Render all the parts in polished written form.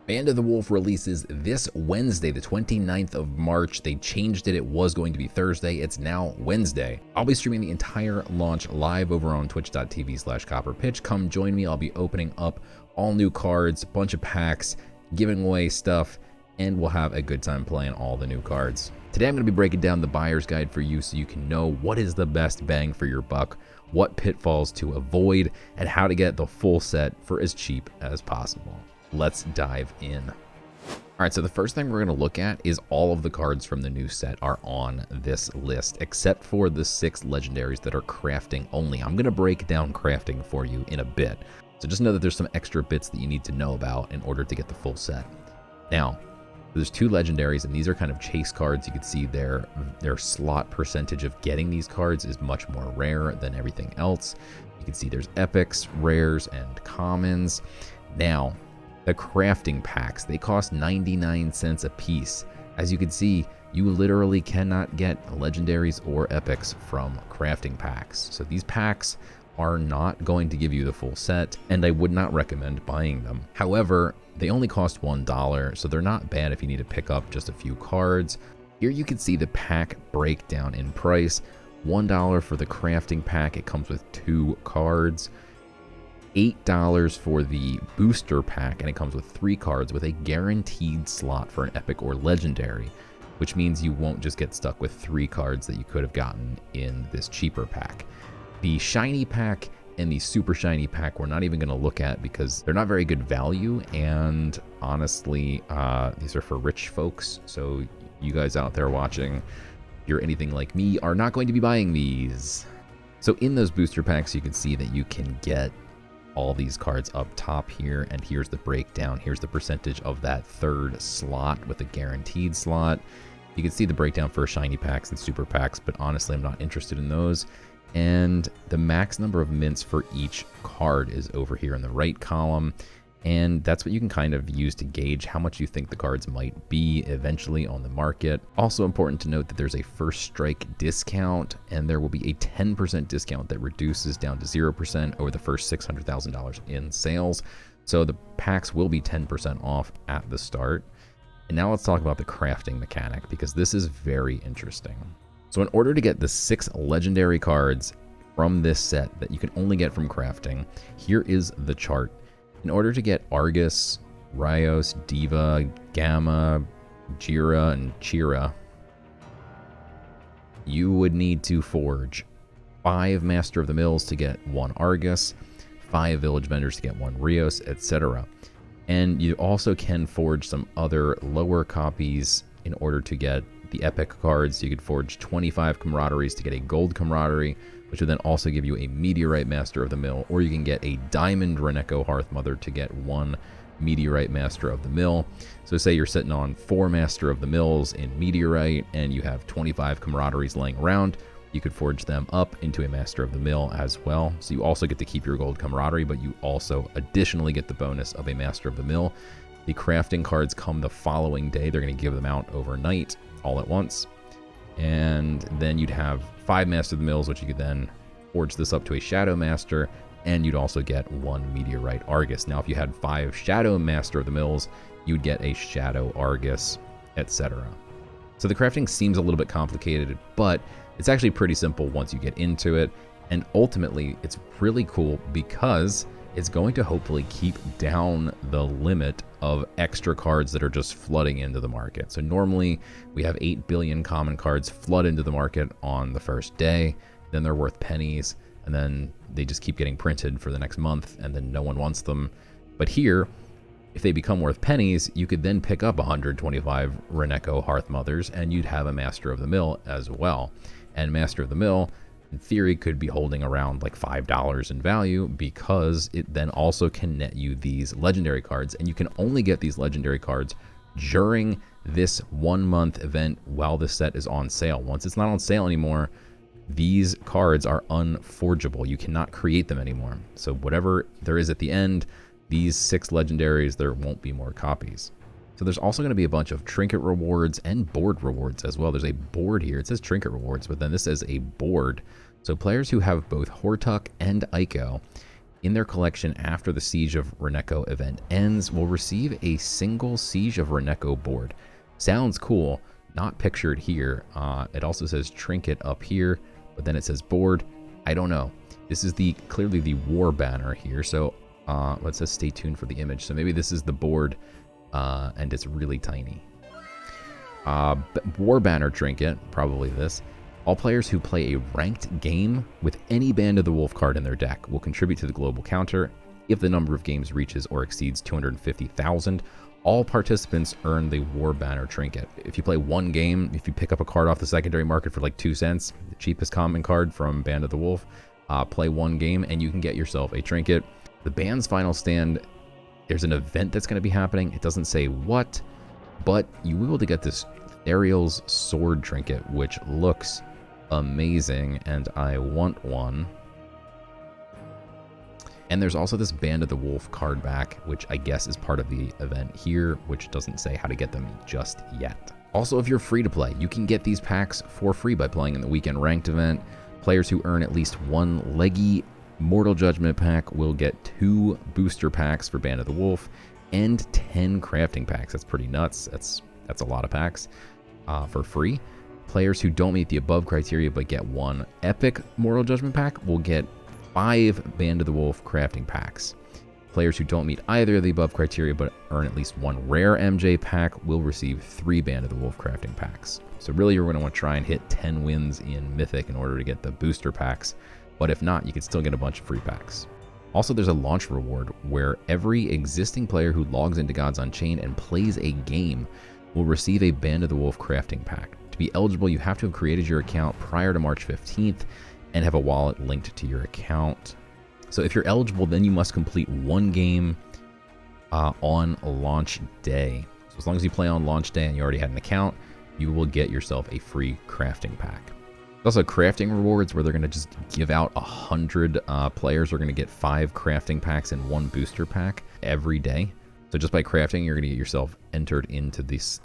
Band of the Wolf releases this Wednesday, the 29th of March. They changed it. It was going to be Thursday. It's now Wednesday. I'll be streaming the entire launch live over on twitch.tv/CopperPitch. Come join me. I'll be opening up all new cards, a bunch of packs, giving away stuff, and we'll have a good time playing all the new cards. Today I'm going to be breaking down the buyer's guide for you so you can know what is the best bang for your buck, what pitfalls to avoid, and how to get the full set for as cheap as possible. Let's dive in. All right, so the first thing we're going to look at is all of the cards from the new set are on this list, except for the 6 legendaries that are crafting only. I'm going to break down crafting for you in a bit. So just know that there's some extra bits that you need to know about in order to get the full set. Now, there's 2 legendaries, and these are kind of chase cards. You can see their slot percentage of getting these cards is much more rare than everything else. You can see there's epics, rares, and commons. Now, the crafting packs, they cost 99 cents a piece. As you can see, you literally cannot get legendaries or epics from crafting packs. So these packs are not going to give you the full set, and I would not recommend buying them. However, they only cost $1, so they're not bad if you need to pick up just a few cards. Here you can see the pack breakdown in price. $1 for the crafting pack. It comes with 2 cards. $8 for the booster pack, and it comes with 3 cards with a guaranteed slot for an epic or legendary, which means you won't just get stuck with 3 cards that you could have gotten in this cheaper pack. The shiny pack and the super shiny pack we're not even going to look at because they're not very good value, and honestly, these are for rich folks, so you guys out there watching, if you're anything like me, are not going to be buying these. So in those booster packs, you can see that you can get all these cards up top here, and here's the breakdown. Here's the percentage of that 3rd slot with a guaranteed slot. You can see the breakdown for shiny packs and super packs, but honestly, I'm not interested in those. And the max number of mints for each card is over here in the right column, and that's what you can kind of use to gauge how much you think the cards might be eventually on the market. Also important to note that there's a first strike discount, and there will be a 10% discount that reduces down to 0% over the first $600,000 in sales. So the packs will be 10% off at the start. And now let's talk about the crafting mechanic, because this is very interesting. So in order to get the 6 legendary cards from this set that you can only get from crafting, here is the chart. In order to get Argus, Rios, Diva, Gamma, Jira, and Chira, you would need to forge 5 Master of the Mills to get 1 Argus, 5 Village Vendors to get 1 Rios, etc. And you also can forge some other lower copies in order to get the epic cards. You could forge 25 camaraderies to get a gold camaraderie, which would then also give you a meteorite Master of the Mill, or you can get a diamond Reneko Hearthmother to get 1 meteorite Master of the Mill. So say you're sitting on 4 Master of the Mills in meteorite and you have 25 camaraderies laying around, you could forge them up into a Master of the Mill as well. So you also get to keep your gold camaraderie, but you also additionally get the bonus of a Master of the Mill. The crafting cards come the following day. They're going to give them out overnight all at once. And then you'd have 5 Master of the Mills, which you could then forge this up to a Shadow Master, and you'd also get 1 Meteorite Argus. Now, if you had 5 Shadow Master of the Mills, you'd get a Shadow Argus, etc. So the crafting seems a little bit complicated, but it's actually pretty simple once you get into it, and ultimately, it's really cool because it's going to hopefully keep down the limit of extra cards that are just flooding into the market. So normally we have 8 billion common cards flood into the market on the first day, then they're worth pennies, and then they just keep getting printed for the next month, and then no one wants them. But here, if they become worth pennies, you could then pick up 125 Reneko Hearthmothers, and you'd have a Master of the Mill as well. And Master of the Mill, in theory, could be holding around like $5 in value, because it then also can net you these legendary cards, and you can only get these legendary cards during this 1-month event while the set is on sale. Once it's not on sale anymore, these cards are unforgeable. You cannot create them anymore. So whatever there is at the end, these 6 legendaries, there won't be more copies. So there's also going to be a bunch of trinket rewards and board rewards as well. There's a board here. It says trinket rewards, but then this is a board. So players who have both Hortuck and Ico in their collection after the Siege of Reneko event ends will receive a single Siege of Reneko board. Sounds cool, not pictured here. It also says trinket up here, but then it says board. I don't know. This is clearly the war banner here, so it says stay tuned for the image. So maybe this is the board, and it's really tiny. War banner trinket, probably this. All players who play a ranked game with any Band of the Wolf card in their deck will contribute to the global counter. If the number of games reaches or exceeds 250,000, all participants earn the War Banner trinket. If you play one game, if you pick up a card off the secondary market for like 2 cents, the cheapest common card from Band of the Wolf, play one game and you can get yourself a trinket. The band's final stand, there's an event that's going to be happening. It doesn't say what, but you will be able to get this Ariel's Sword trinket, which looks amazing, and I want one. And there's also this Band of the Wolf card back, which I guess is part of the event here, which doesn't say how to get them just yet. Also, if you're free to play, you can get these packs for free by playing in the weekend ranked event. Players who earn at least one Leggy Mortal Judgment pack will get 2 booster packs for Band of the Wolf and 10 crafting packs. That's pretty nuts. That's a lot of packs for free. Players who don't meet the above criteria but get 1 epic Mortal Judgment pack will get 5 Band of the Wolf crafting packs. Players who don't meet either of the above criteria but earn at least 1 rare MJ pack will receive 3 Band of the Wolf crafting packs. So really you're going to want to try and hit 10 wins in Mythic in order to get the booster packs, but if not, you can still get a bunch of free packs. Also, there's a launch reward where every existing player who logs into Gods Unchained and plays a game will receive a Band of the Wolf crafting pack. To be eligible, you have to have created your account prior to March 15th and have a wallet linked to your account. So if you're eligible, then you must complete 1 game on launch day. So as long as you play on launch day and you already had an account, you will get yourself a free crafting pack. There's also crafting rewards where they're going to just give out 100 players are going to get 5 crafting packs and 1 booster pack every day. So just by crafting, you're going to get yourself entered into this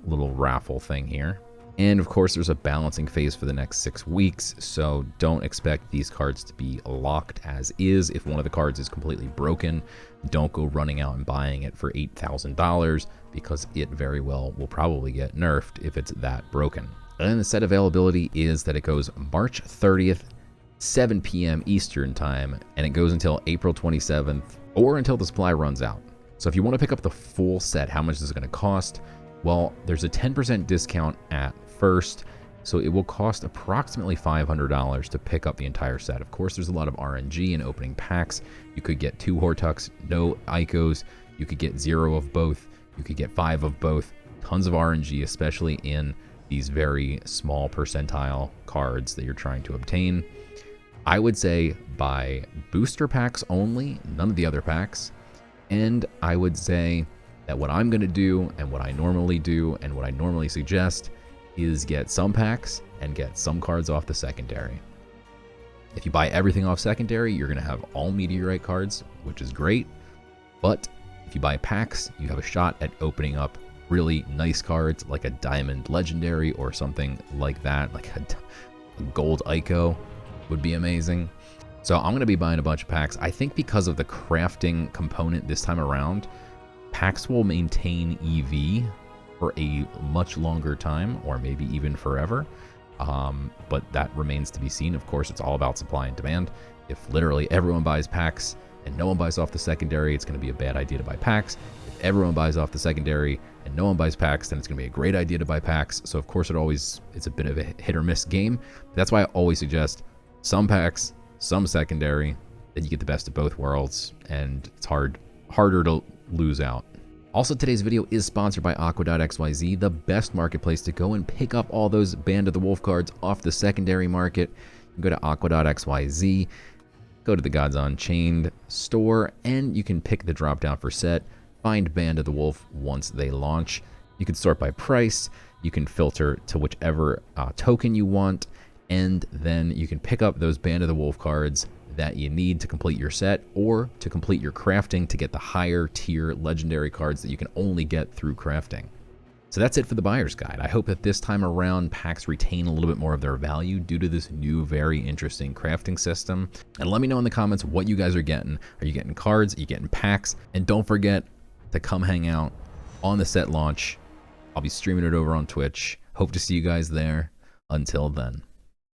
little raffle thing here. And of course, there's a balancing phase for the next 6 weeks, so don't expect these cards to be locked as is. If one of the cards is completely broken, don't go running out and buying it for $8,000 because it very well will probably get nerfed if it's that broken. And the set availability is that it goes March 30th, 7 p.m. Eastern time, and it goes until April 27th or until the supply runs out. So if you want to pick up the full set, how much is it going to cost? Well, there's a 10% discount at first, so it will cost approximately $500 to pick up the entire set. Of course, there's a lot of RNG in opening packs. You could get 2 Hortucks, no Icos. You could get 0 of both. You could get 5 of both. Tons of RNG, especially in these very small percentile cards that you're trying to obtain. I would say buy booster packs only, none of the other packs. And I would say that what I'm going to do and what I normally do and what I normally suggest is get some packs and get some cards off the secondary. If you buy everything off secondary, you're going to have all Meteorite cards, which is great. But if you buy packs, you have a shot at opening up really nice cards like a Diamond Legendary or something like that. Like a Gold Ico would be amazing. So I'm going to be buying a bunch of packs. I think because of the crafting component this time around, packs will maintain EV for a much longer time, or maybe even forever. But that remains to be seen. Of course, it's all about supply and demand. If literally everyone buys packs and no one buys off the secondary, it's going to be a bad idea to buy packs. If everyone buys off the secondary and no one buys packs, then it's going to be a great idea to buy packs. So of course, it's a bit of a hit or miss game. That's why I always suggest some packs, some secondary, then you get the best of both worlds, and it's harder to lose out. Also, today's video is sponsored by AQUA.xyz, the best marketplace to go and pick up all those Band of the Wolf cards off the secondary market. You go to AQUA.xyz, go to the Gods Unchained store, and you can pick the drop down for set, find Band of the Wolf once they launch. You can sort by price, you can filter to whichever token you want, and then you can pick up those Band of the Wolf cards that you need to complete your set or to complete your crafting to get the higher tier legendary cards that you can only get through crafting. So that's it for the buyer's guide. I hope that this time around packs retain a little bit more of their value due to this new, very interesting crafting system. And let me know in the comments what you guys are getting. Are you getting cards? Are you getting packs? And don't forget to come hang out on the set launch. I'll be streaming it over on Twitch. Hope to see you guys there. Until then.